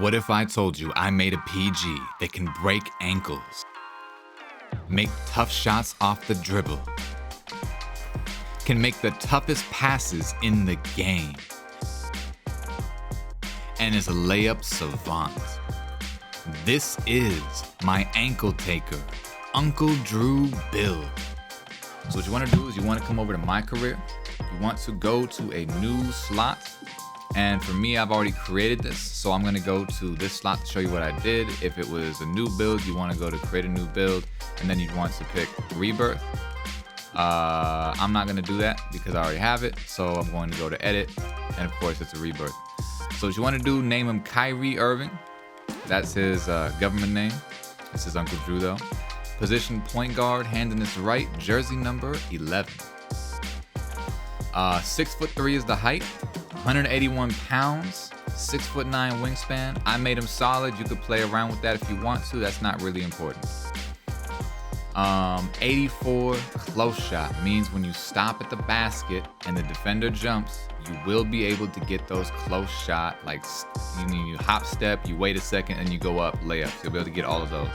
What if I told you I made a PG that can break ankles, make tough shots off the dribble, can make the toughest passes in the game, and is a layup savant? This is my ankle taker, Uncle Drew build. So what you want to do is you want to come over to my career. You want to go to a new slot. And for me, I've already created this, so I'm gonna go to this slot to show you what I did. If it was a new build, you wanna go to create a new build, and then you'd want to pick rebirth. I'm not gonna do that because I already have it, so I'm going to go to edit, and of course it's a rebirth. So what you wanna do, name him Kyrie Irving. That's his government name. This is Uncle Drew though. Position point guard, hand in his right, jersey number 11. 6'3" is the height. 181 pounds, 6'9" wingspan. I made him solid. You could play around with that if you want to. That's not really important. 84 close shot means when you stop at the basket and the defender jumps, you will be able to get those close shot. Like you hop step, you wait a second, and you go up layups. You'll be able to get all of those.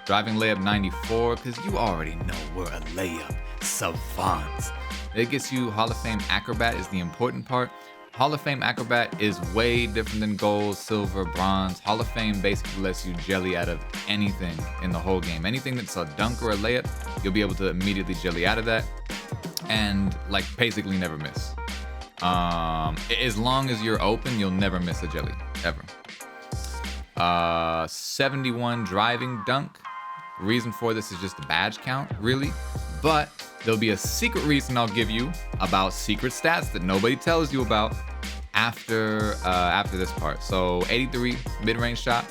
Driving layup 94, because you already know we're a layup savant. It gets you Hall of Fame acrobat is the important part. Hall of Fame acrobat is way different than gold, silver, bronze. Hall of Fame basically lets you jelly out of anything in the whole game. Anything that's a dunk or a layup, you'll be able to immediately jelly out of that and like basically never miss. As long as you're open, you'll never miss a jelly, ever. 71 driving dunk. Reason for this is just the badge count, really. But there'll be a secret reason I'll give you about secret stats that nobody tells you about after this part. So 83 mid-range shot,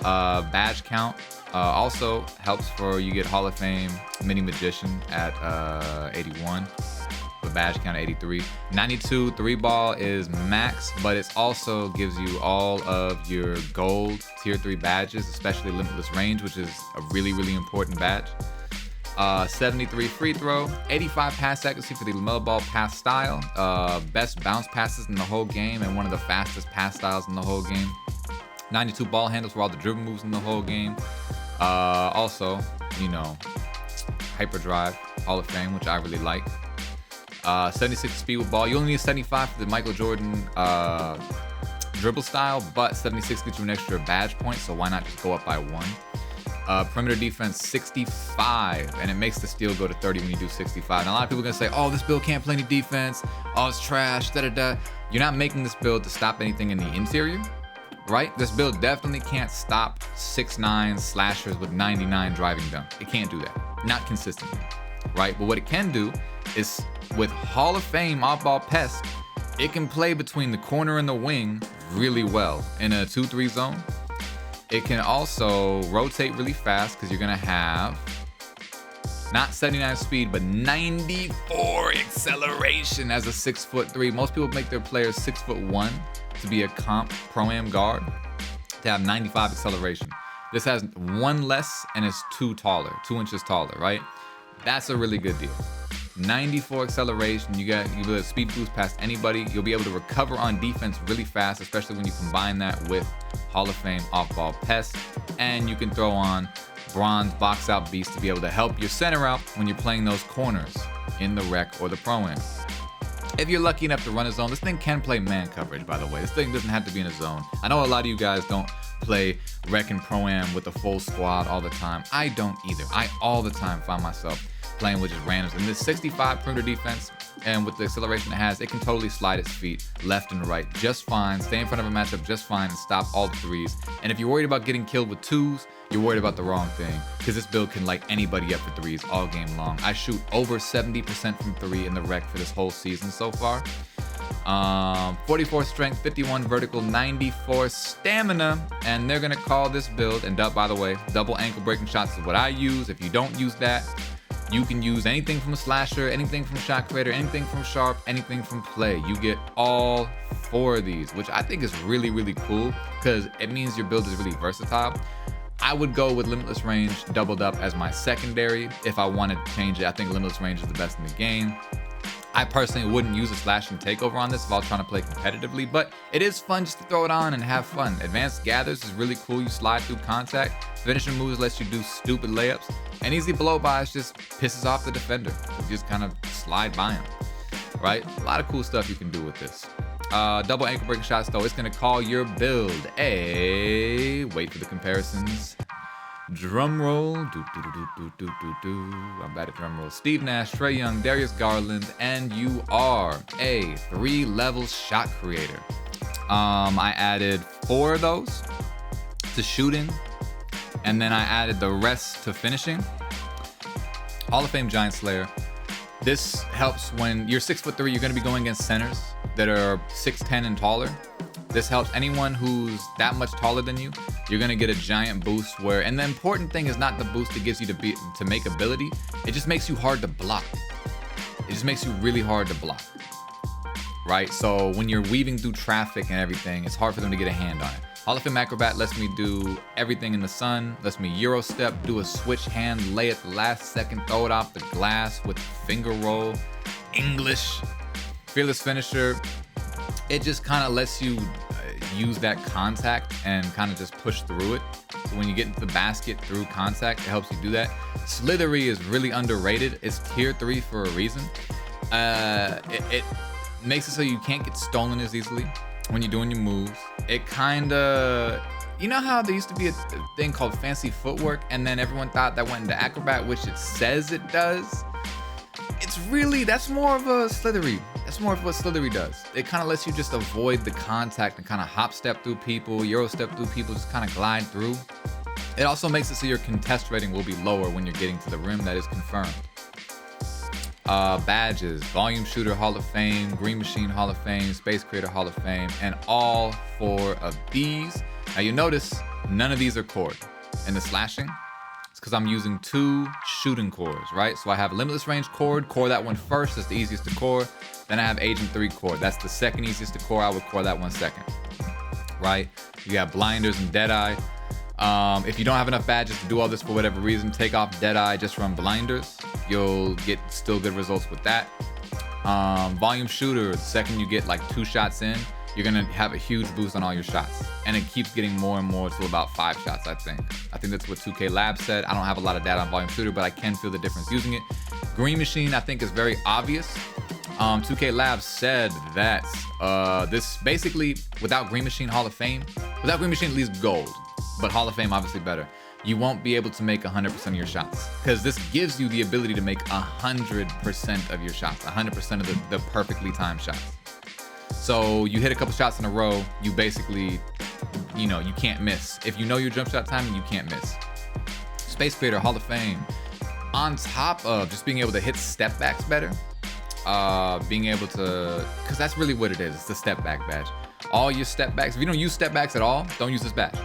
badge count. Also helps for you get Hall of Fame mini magician at 81. The badge count 83. 92 three ball is max, but it also gives you all of your gold tier 3 badges, especially limitless range, which is a really important badge. 73 free throw, 85 pass accuracy for the LaMelo Ball pass style, best bounce passes in the whole game and one of the fastest pass styles in the whole game. 92 ball handles for all the dribble moves in the whole game. Also, you know, hyperdrive, Hall of Fame, which I really like. 76 speed with ball. You only need 75 for the Michael Jordan dribble style, but 76 gets you an extra badge point, so why not just go up by 1? Perimeter defense 65, and it makes the steal go to 30 when you do 65. Now a lot of people are gonna say, oh, this build can't play any defense, oh, it's trash, da-da-da. You're not making this build to stop anything in the interior, right? This build definitely can't stop 6'9" slashers with 99 driving dunk. It can't do that, not consistently, right? But what it can do is, with Hall of Fame off-ball pest, it can play between the corner and the wing really well in a 2-3 zone. It can also rotate really fast because you're gonna have not 79 speed, but 94 acceleration as a 6'3". Most people make their players 6'1" to be a comp ProAm guard to have 95 acceleration. This has 1 less and it's 2 inches taller, right? That's a really good deal. 94 acceleration, you will have speed boost past anybody. You'll be able to recover on defense really fast, especially when you combine that with Hall of Fame off-ball pest. And you can throw on bronze box out beast to be able to help your center out when you're playing those corners in the rec or the pro-am. If you're lucky enough to run a zone, this thing can play man coverage, by the way. This thing doesn't have to be in a zone. I know a lot of you guys don't play rec and pro-am with a full squad all the time. I don't either. I all the time find myself playing with just randoms. And this 65 perimeter defense, and with the acceleration it has, it can totally slide its feet left and right just fine, stay in front of a matchup just fine, and stop all the threes. And if you're worried about getting killed with 2s, you're worried about the wrong thing, because this build can light anybody up for 3s all game long. I shoot over 70% from 3 in the rec for this whole season so far. 44 strength, 51 vertical, 94 stamina, and they're gonna call this build, and by the way, double ankle breaking shots is what I use. If you don't use that, you can use anything from a slasher, anything from shot creator, anything from sharp, anything from play. You get all 4 of these, which I think is really cool because it means your build is really versatile. I would go with limitless range doubled up as my secondary if I wanted to change it. I think limitless range is the best in the game. I personally wouldn't use a slashing takeover on this if I was trying to play competitively, but it is fun just to throw it on and have fun. Advanced gathers is really cool. You slide through contact. Finishing moves lets you do stupid layups. And easy blow-bys just pisses off the defender. You just kind of slide by him, right? A lot of cool stuff you can do with this. Double ankle breaking shots though, it's gonna call your build a, wait for the comparisons. Drum roll, I'm bad at drum roll. Steve Nash, Trae Young, Darius Garland, and you are a 3-level shot creator. I added 4 of those to shooting, and then I added the rest to finishing. Hall of Fame Giant Slayer. This helps when you're 6'3", you're gonna be going against centers that are 6'10" and taller. This helps anyone who's that much taller than you. You're gonna get a giant boost where, and the important thing is not the boost it gives you to make ability. It just makes you hard to block. It just makes you really hard to block, right? So when you're weaving through traffic and everything, it's hard for them to get a hand on it. Hall of Fame Acrobat lets me do everything in the sun, lets me Euro step, do a switch hand, lay it the last second, throw it off the glass with finger roll. English, Fearless Finisher. It just kind of lets you use that contact and kind of just push through it. So when you get into the basket through contact, it helps you do that. Slithery is really underrated. It's tier 3 for a reason. It makes it so you can't get stolen as easily when you're doing your moves. It kind of, you know how there used to be a thing called fancy footwork and then everyone thought that went into acrobat, which it says it does. It's really, that's more of a slithery. That's more of what slithery does. It kind of lets you just avoid the contact and kind of hop step through people, Euro step through people, just kind of glide through. It also makes it so your contest rating will be lower when you're getting to the rim. That is confirmed. Badges, Volume Shooter Hall of Fame, Green Machine Hall of Fame, Space Creator Hall of Fame, and all 4 of these. Now you notice none of these are cored. In the slashing, it's because I'm using 2 shooting cores, right? So I have Limitless Range core that one first, that's the easiest to core. Then I have Agent 3 core, that's the second easiest to core. I would core that one second, right? You got Blinders and Deadeye. If you don't have enough badges to do all this for whatever reason, take off Deadeye, just run Blinders. You'll get still good results with that. Volume Shooter, the second you get like 2 shots in, you're gonna have a huge boost on all your shots. And it keeps getting more and more to about 5 shots, I think. I think that's what 2K Labs said. I don't have a lot of data on Volume Shooter, but I can feel the difference using it. Green Machine, I think, is very obvious. 2K Labs said that this basically, without Green Machine Hall of Fame, without Green Machine at least gold, but Hall of Fame obviously better, you won't be able to make 100% of your shots, because this gives you the ability to make 100% of your shots, 100% of the perfectly timed shots. So you hit a couple shots in a row, you basically, you know, you can't miss. If you know your jump shot timing, you can't miss. Space Creator Hall of Fame, on top of just being able to hit step backs better, being able to, because that's really what it is, it's the step back badge. All your step backs, if you don't use step backs at all, don't use this badge.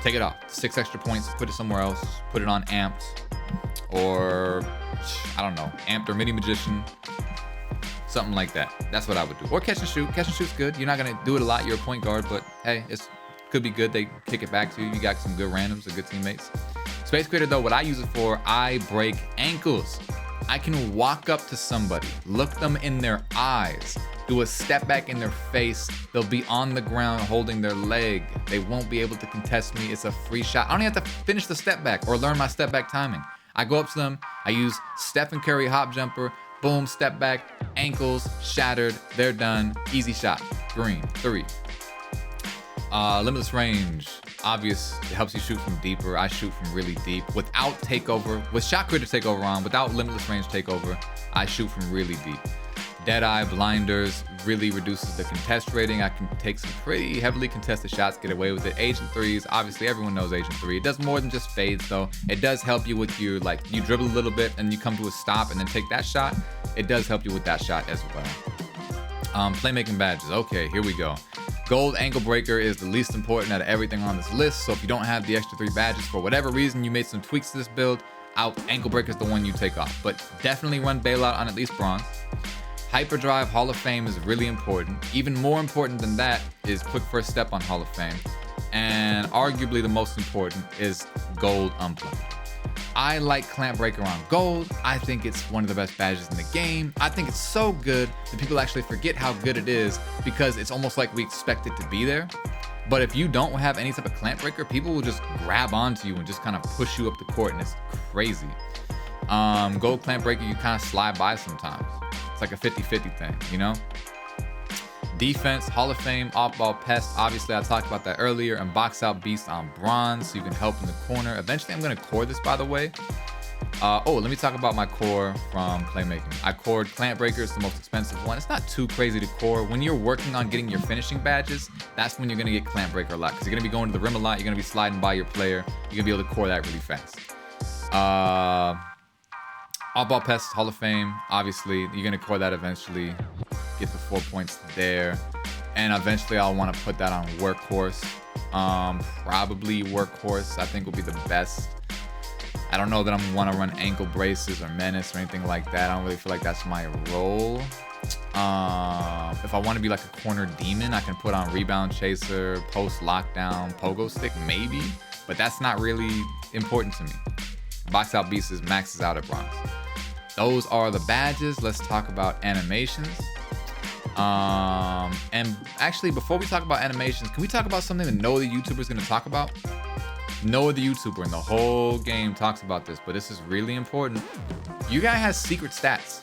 Take it off. 6 extra points, put it somewhere else, put it on Amped, or I don't know, Amped or Mini Magician, something like that. That's what I would do. Or catch and shoot. Catch and shoot's good. You're not gonna do it a lot, you're a point guard, but hey, it's could be good. They kick it back to you. You got some good randoms, and good teammates. Space Creator though, what I use it for, I break ankles. I can walk up to somebody, look them in their eyes, do a step back in their face. They'll be on the ground holding their leg. They won't be able to contest me. It's a free shot. I don't even have to finish the step back or learn my step back timing. I go up to them, I use Stephen Curry hop jumper, boom, step back, ankles shattered, they're done, easy shot, green, 3. Limitless Range, obvious, it helps you shoot from deeper. I shoot from really deep without takeover, with Shot Creator takeover on, without Limitless Range takeover, I shoot from really deep. Deadeye, Blinders, really reduces the contest rating. I can take some pretty heavily contested shots, get away with it. Agent 3s, obviously everyone knows Agent 3. It does more than just fades though. It does help you with your, like, you dribble a little bit and you come to a stop and then take that shot. It does help you with that shot as well. Playmaking badges, okay, here we go. Gold Ankle Breaker is the least important out of everything on this list, so if you don't have the extra 3 badges for whatever reason, you made some tweaks to this build, Ankle Breaker is the one you take off. But definitely run Bailout on at least bronze. Hyperdrive Hall of Fame is really important. Even more important than that is Quick First Step on Hall of Fame. And arguably the most important is Gold Unplugged. I like Clamp Breaker on gold. I think it's one of the best badges in the game. I think it's so good that people actually forget how good it is because it's almost like we expect it to be there. But if you don't have any type of Clamp Breaker, people will just grab onto you and just kind of push you up the court, and it's crazy. Gold Clamp Breaker, you kind of slide by sometimes. It's like a 50-50 thing, you know? Defense, Hall of Fame, off-ball pest. Obviously, I talked about that earlier. And box out beast on bronze, so you can help in the corner. Eventually, I'm going to core this, by the way. Let me talk about my core from Playmaking. I cored Clamp Breaker. It's the most expensive one. It's not too crazy to core. When you're working on getting your finishing badges, that's when you're going to get Clamp Breaker a lot, because you're going to be going to the rim a lot. You're going to be sliding by your player. You're going to be able to core that really fast. Off-ball pest, Hall of Fame. Obviously, you're going to core that eventually. Get the 4 points there, and eventually I'll want to put that on workhorse. Probably workhorse I think will be the best. I don't know that I'm want to run ankle braces or menace or anything like that. I don't really feel like that's my role. If I want to be like a corner demon, I can put on rebound chaser, post lockdown, pogo stick maybe, but that's not really important to me. Box out beast is maxes out at bronze. Those are the badges. Let's talk about animations. And actually, before we talk about animations, can we talk about something that no other YouTuber is going to talk about? No other YouTuber in the whole game talks about this, but this is really important. Your guy has secret stats,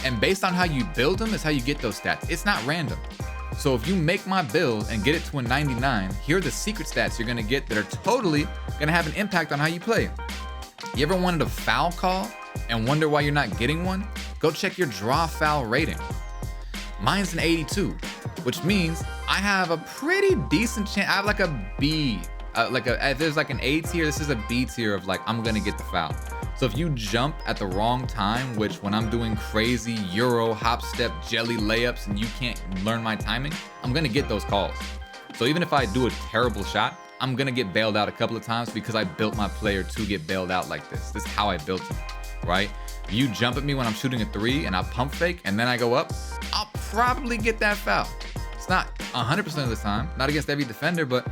and based on how you build them is how you get those stats. It's not random. So if you make my build and get it to a 99, here are the secret stats you're going to get that are totally going to have an impact on how you play. You ever wanted a foul call and wonder why you're not getting one? Go check your draw foul rating. Mine's an 82, which means I have a pretty decent chance. I have like a B, if there's like an A tier, this is a B tier of like, I'm gonna get the foul. So if you jump at the wrong time, which when I'm doing crazy Euro, hop step, jelly layups, and you can't learn my timing, I'm gonna get those calls. So even if I do a terrible shot, I'm gonna get bailed out a couple of times because I built my player to get bailed out like this. This is how I built him, right? You jump at me when I'm shooting a 3 and I pump fake and then I go up, I'll probably get that foul. It's not 100% of the time, not against every defender, but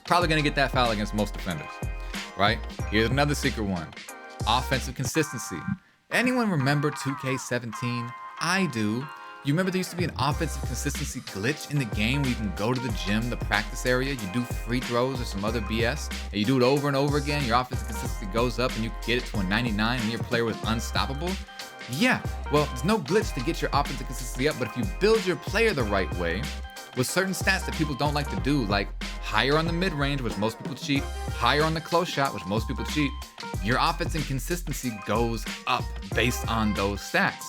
probably gonna get that foul against most defenders, right? Here's another secret one. Offensive consistency. Anyone remember 2K17? I do. You remember there used to be an offensive consistency glitch in the game where you can go to the gym, the practice area, you do free throws or some other BS, and you do it over and over again, your offensive consistency goes up and you get it to a 99 and your player was unstoppable? Yeah, well, there's no glitch to get your offensive consistency up, but if you build your player the right way, with certain stats that people don't like to do, like higher on the mid-range, which most people cheat, higher on the close shot, which most people cheat, your offensive consistency goes up based on those stats.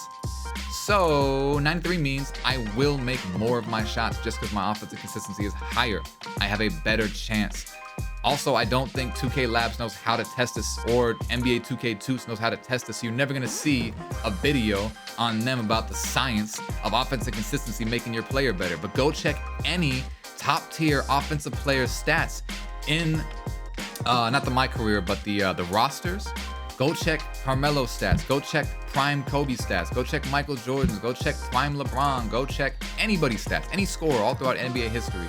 So 93 means I will make more of my shots just because my offensive consistency is higher. I have a better chance. Also, I don't think 2K Labs knows how to test this, or NBA 2K2 knows how to test this. You're never going to see a video on them about the science of offensive consistency making your player better. But go check any top tier offensive player stats in, not the My Career, but the rosters. Go check Carmelo stats. Go check Prime Kobe stats. Go check Michael Jordan's. Go check Prime LeBron. Go check anybody's stats. Any scorer all throughout NBA history.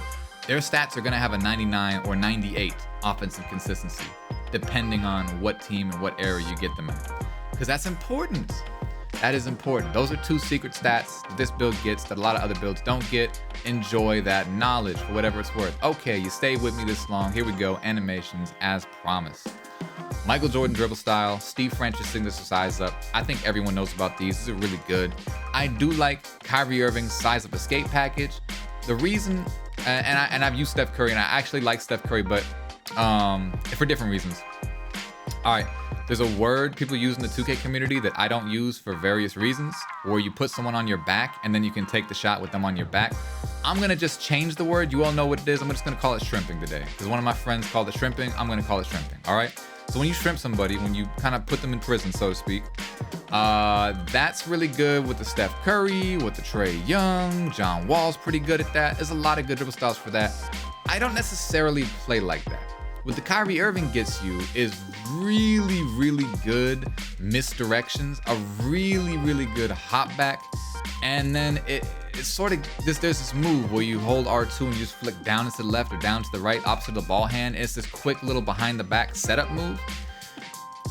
Their stats are going to have a 99 or 98 offensive consistency, depending on what team and what era you get them in. Because that's important. That is important. Those are two secret stats that this build gets that a lot of other builds don't get. Enjoy that knowledge for whatever it's worth. Okay, you stayed with me this long. Here we go. Animations as promised. Michael Jordan dribble style, Steve Francis signature size up. I think everyone knows about these. These are really good. I do like Kyrie Irving's size up escape package. The reason, and I've used Steph Curry, and I actually like Steph Curry, but for different reasons. All right, there's a word people use in the 2K community that I don't use for various reasons, where you put someone on your back and then you can take the shot with them on your back. I'm gonna just change the word. You all know what it is. I'm just gonna call it shrimping today, because one of my friends called it shrimping. I'm gonna call it shrimping. All right. So when you shrimp somebody, when you kind of put them in prison, so to speak, that's really good with the Steph Curry, with the Trae Young. John Wall's pretty good at that. There's a lot of good dribble styles for that. I don't necessarily play like that. What the Kyrie Irving gets you is really, really good misdirections, a really, really good hop back, and then it's sort of there's this move where you hold R2 and you just flick down to the left or down to the right opposite of the ball hand. It's this quick little behind the back setup move.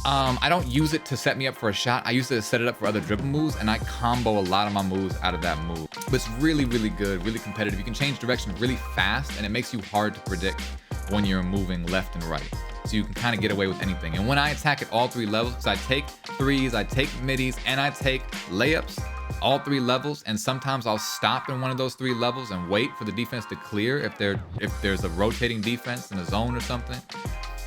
I don't use it to set me up for a shot. I use it to set it up for other dribble moves, and I combo a lot of my moves out of that move. But it's really, really good, really competitive. You can change direction really fast, and it makes you hard to predict when you're moving left and right. So you can kind of get away with anything. And when I attack at all 3 levels, because I take threes, I take middies, and I take layups, all 3 levels, and sometimes I'll stop in one of those 3 levels and wait for the defense to clear if there's a rotating defense in a zone or something.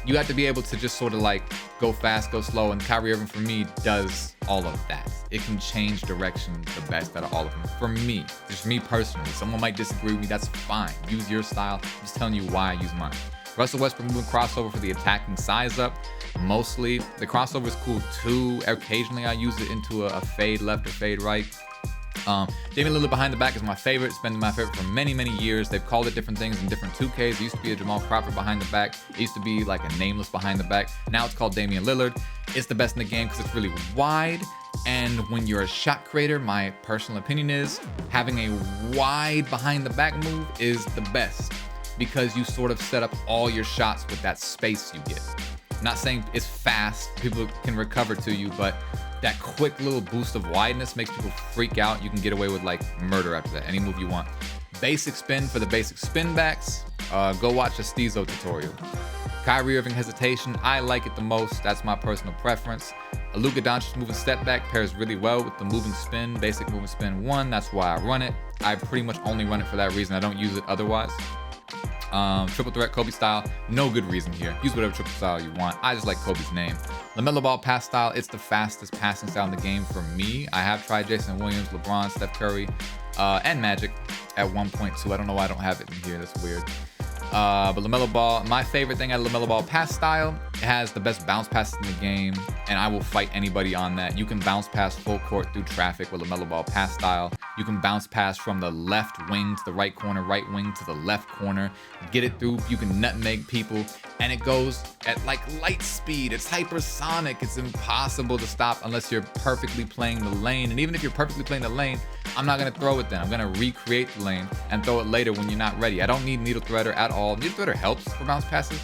You have to be able to just sort of like go fast, go slow, and Kyrie Irving for me does all of that. It can change direction the best out of all of them. For me, just me personally. Someone might disagree with me, that's fine. Use your style. I'm just telling you why I use mine. Russell Westbrook moving crossover for the attacking size up. Mostly, the crossover is cool too. Occasionally I use it into a fade left or fade right. Damian Lillard behind the back is my favorite. It's been my favorite for many, many years. They've called it different things in different 2Ks. It used to be a Jamal Crawford behind the back. It used to be like a nameless behind the back. Now it's called Damian Lillard. It's the best in the game because it's really wide. And when you're a shot creator, my personal opinion is having a wide behind the back move is the best because you sort of set up all your shots with that space you get. I'm not saying it's fast, people can recover to you, but that quick little boost of wideness makes people freak out. You can get away with like murder after that, any move you want. Basic spin for the basic spin backs. Go watch a Steezo tutorial. Kyrie Irving hesitation, I like it the most. That's my personal preference. A Luka Doncic moving step back pairs really well with the moving spin, basic moving spin 1. That's why I run it. I pretty much only run it for that reason. I don't use it otherwise. Triple threat Kobe style, no good reason here. Use whatever triple style you want. I just like Kobe's name. LaMelo Ball pass style, it's the fastest passing style in the game for me. I have tried Jason Williams, LeBron, Steph Curry, and Magic at 1.2. I don't know why I don't have it in here, that's weird. But LaMelo Ball, my favorite thing out of LaMelo Ball pass style, it has the best bounce passes in the game, and I will fight anybody on that. You can bounce pass full court through traffic with LaMelo Ball pass style. You can bounce pass from the left wing to the right corner, right wing to the left corner, get it through. You can nutmeg people, and it goes at like light speed. It's hypersonic. It's impossible to stop unless you're perfectly playing the lane. And even if you're perfectly playing the lane, I'm not gonna throw it then. I'm gonna recreate the lane and throw it later when you're not ready. I don't need needle threader at all. Needle threader helps for bounce passes.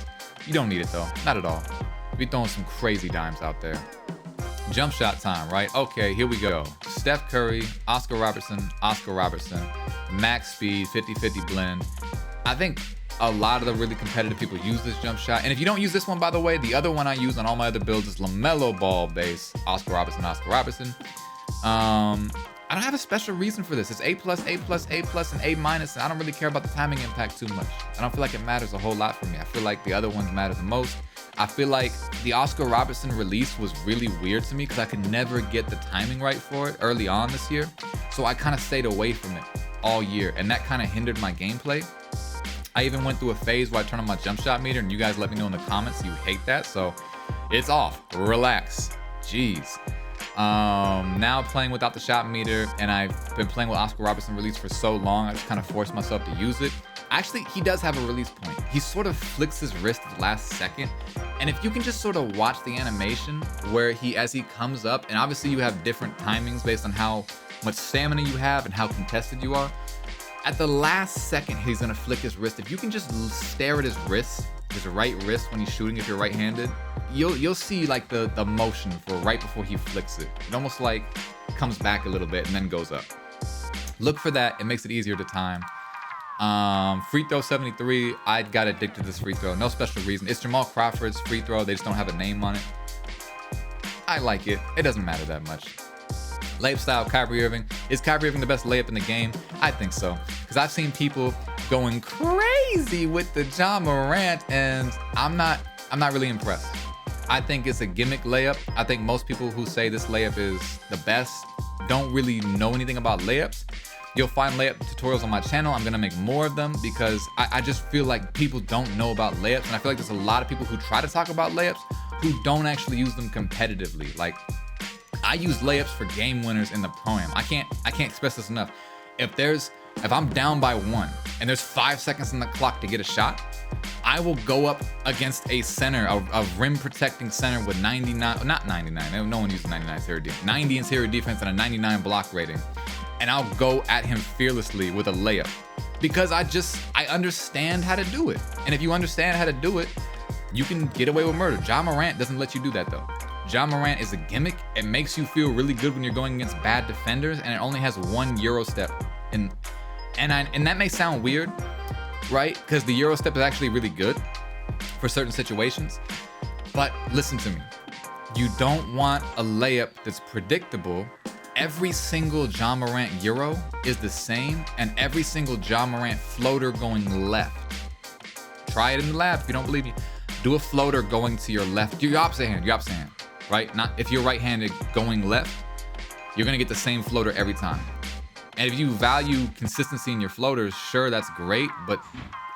You don't need it though, not at all. Be throwing some crazy dimes out there. Jump shot time, right? Okay, here we go. Steph Curry, Oscar Robertson, max speed, 50-50 blend. I think a lot of the really competitive people use this jump shot. And if you don't use this one, by the way, the other one I use on all my other builds is LaMelo Ball base, Oscar Robertson. I don't have a special reason for this. It's A+, A+, A+, and A-, and I don't really care about the timing impact too much. I don't feel like it matters a whole lot for me. I feel like the other ones matter the most. I feel like the Oscar Robertson release was really weird to me because I could never get the timing right for it early on this year. So I kind of stayed away from it all year, and that kind of hindered my gameplay. I even went through a phase where I turned on my jump shot meter, and you guys let me know in the comments you hate that, so it's off. Relax. Jeez. Now playing without the shot meter, and I've been playing with Oscar Robertson release for so long, I just kind of forced myself to use it. Actually, he does have a release point. He sort of flicks his wrist at the last second, and if you can just sort of watch the animation where as he comes up, and obviously you have different timings based on how much stamina you have and how contested you are, at the last second he's gonna flick his wrist. If you can just stare at his wrist, his right wrist when he's shooting if you're right-handed, you'll see like the motion for right before he flicks it. It almost like comes back a little bit and then goes up. Look for that, it makes it easier to time. Free throw 73, I got addicted to this free throw, no special reason. It's Jamal Crawford's free throw, they just don't have a name on it. I like it, it doesn't matter that much. Layup style, Kyrie Irving. Is Kyrie Irving the best layup in the game? I think so, because I've seen people going crazy with the Ja Morant, and I'm not really impressed. I think it's a gimmick layup. I think most people who say this layup is the best don't really know anything about layups. You'll find layup tutorials on my channel. I'm gonna make more of them because I just feel like people don't know about layups, and I feel like there's a lot of people who try to talk about layups who don't actually use them competitively. Like, I use layups for game winners in the ProAm. I can't express this enough. If I'm down by 1 and there's 5 seconds on the clock to get a shot, I will go up against a center, a rim protecting center with 99, not 99, no one uses 99 interior defense, 90 interior defense and a 99 block rating. And I'll go at him fearlessly with a layup because I understand how to do it. And if you understand how to do it, you can get away with murder. Ja Morant doesn't let you do that though. Ja Morant is a gimmick. It makes you feel really good when you're going against bad defenders, and it only has 1 Euro step. And that may sound weird, right? Because the Euro step is actually really good for certain situations. But listen to me. You don't want a layup that's predictable. Every single Ja Morant Euro is the same, and every single Ja Morant floater going left. Try it in the lab if you don't believe me. Do a floater going to your left, your opposite hand, right? Not if you're right-handed going left, you're gonna get the same floater every time. And if you value consistency in your floaters, sure, that's great, but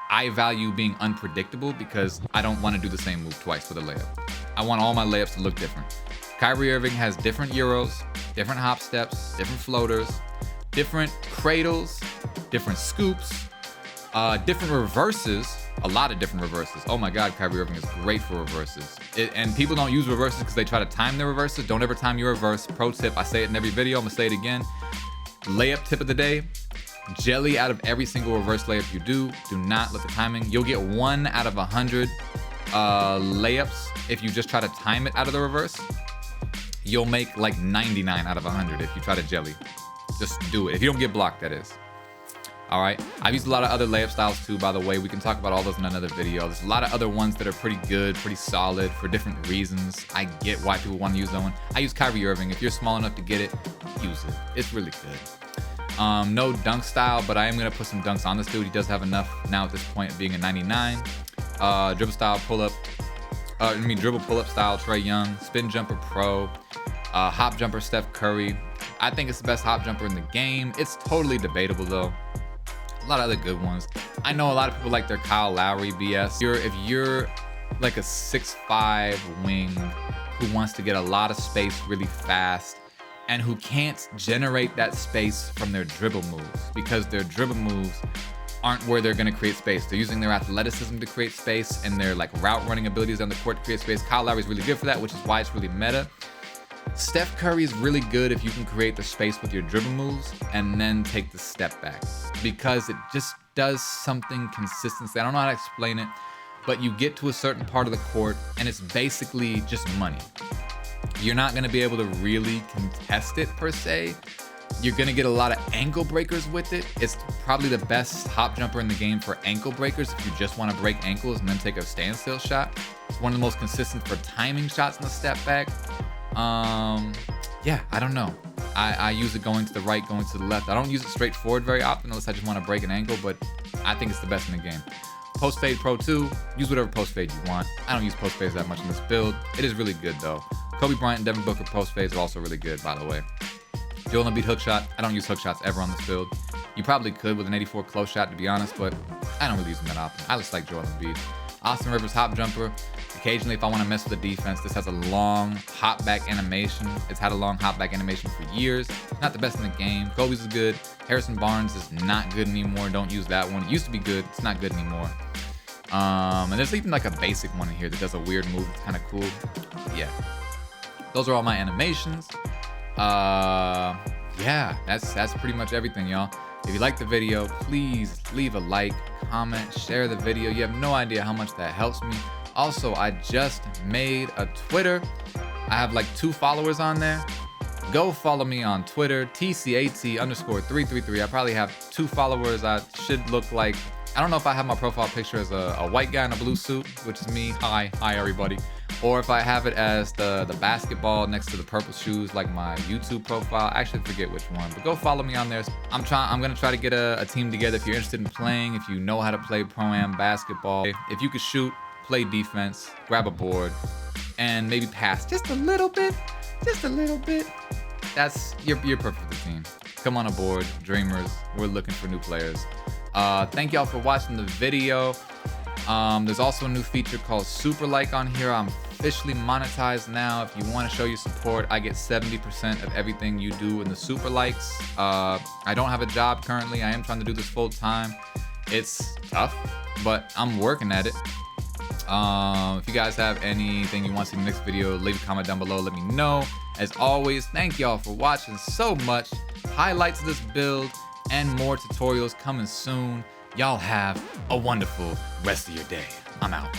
I value being unpredictable because I don't want to do the same move twice for the layup. I want all my layups to look different. Kyrie Irving has different Euros, different hop steps, different floaters, different cradles, different scoops, different reverses, a lot of different reverses. Oh my God, Kyrie Irving is great for reverses. And people don't use reverses because they try to time their reverses. Don't ever time your reverse. Pro tip, I say it in every video, I'm gonna say it again. Layup tip of the day, jelly out of every single reverse layup you do. Do not let the timing. You'll get 1 out of 100 layups if you just try to time it out of the reverse. You'll make like 99 out of 100 if you try to jelly. Just do it. If you don't get blocked, that is. All right. I've used a lot of other layup styles too, by the way. We can talk about all those in another video. There's a lot of other ones that are pretty good, pretty solid for different reasons. I get why people want to use that one. I use Kyrie Irving. If you're small enough to get it, use it. It's really good. No dunk style, but I am going to put some dunks on this dude. He does have enough now at this point of being a 99. Dribble style pull-up. Dribble pull-up style Trae Young. Spin jumper Pro. Hop jumper Steph Curry. I think it's the best hop jumper in the game. It's totally debatable though. A lot of other good ones. I know a lot of people like their Kyle Lowry BS. If you're like a 6'5" wing who wants to get a lot of space really fast and who can't generate that space from their dribble moves because their dribble moves aren't where they're going to create space. They're using their athleticism to create space and their like route running abilities on the court to create space. Kyle Lowry is really good for that, which is why it's really meta. Steph Curry is really good if you can create the space with your dribble moves and then take the step back because it just does something consistently. I don't know how to explain it, but you get to a certain part of the court and it's basically just money. You're not going to be able to really contest it per se. You're going to get a lot of ankle breakers with it. It's probably the best hop jumper in the game for ankle breakers if you just want to break ankles and then take a standstill shot. It's one of the most consistent for timing shots in the step back. Yeah, I don't know. I use it going to the right, going to the left. I don't use it straight forward very often unless I just want to break an ankle, but I think it's the best in the game. Post fade Pro 2, use whatever post fade you want. I don't use post fades that much in this build. It is really good though. Kobe Bryant and Devin Booker post fades are also really good, by the way. Joel Embiid hook shot. I don't use hook shots ever on this build. You probably could with an 84 close shot, to be honest, but I don't really use them that often. I just like Joel Embiid. Austin Rivers hop jumper. Occasionally, if I want to mess with the defense, this has a long hop back animation. It's had a long hop back animation for years. Not the best in the game. Kobe's is good. Harrison Barnes is not good anymore. Don't use that one. It used to be good. It's not good anymore. And there's even like a basic one in here that does a weird move. It's kind of cool. Yeah. Those are all my animations. Yeah, that's pretty much everything, y'all. If you like the video, please leave a like, comment, share the video. You have no idea how much that helps me. Also, I just made a Twitter. I have like 2 followers on there. Go follow me on Twitter, TCAT_333. I probably have 2 followers. I should look like, I don't know if I have my profile picture as a white guy in a blue suit, which is me. Hi everybody. Or if I have it as the basketball next to the purple shoes, like my YouTube profile. I actually forget which one, but go follow me on there. I'm gonna try to get a team together. If you're interested in playing, if you know how to play ProAm basketball, if you could shoot, play defense, grab a board, and maybe pass just a little bit, that's you're perfect for the team. Come on aboard, dreamers. We're looking for new players. Thank y'all for watching the video. There's also a new feature called Super Like on here. I'm officially monetized now. If you want to show your support, I get 70% of everything you do in the Super Likes. I don't have a job currently. I am trying to do this full time. It's tough, but I'm working at it. If you guys have anything you want to see in the next video, leave a comment down below. Let me know. As always, thank y'all for watching so much. Highlights of this build and more tutorials coming soon. Y'all have a wonderful rest of your day. I'm out.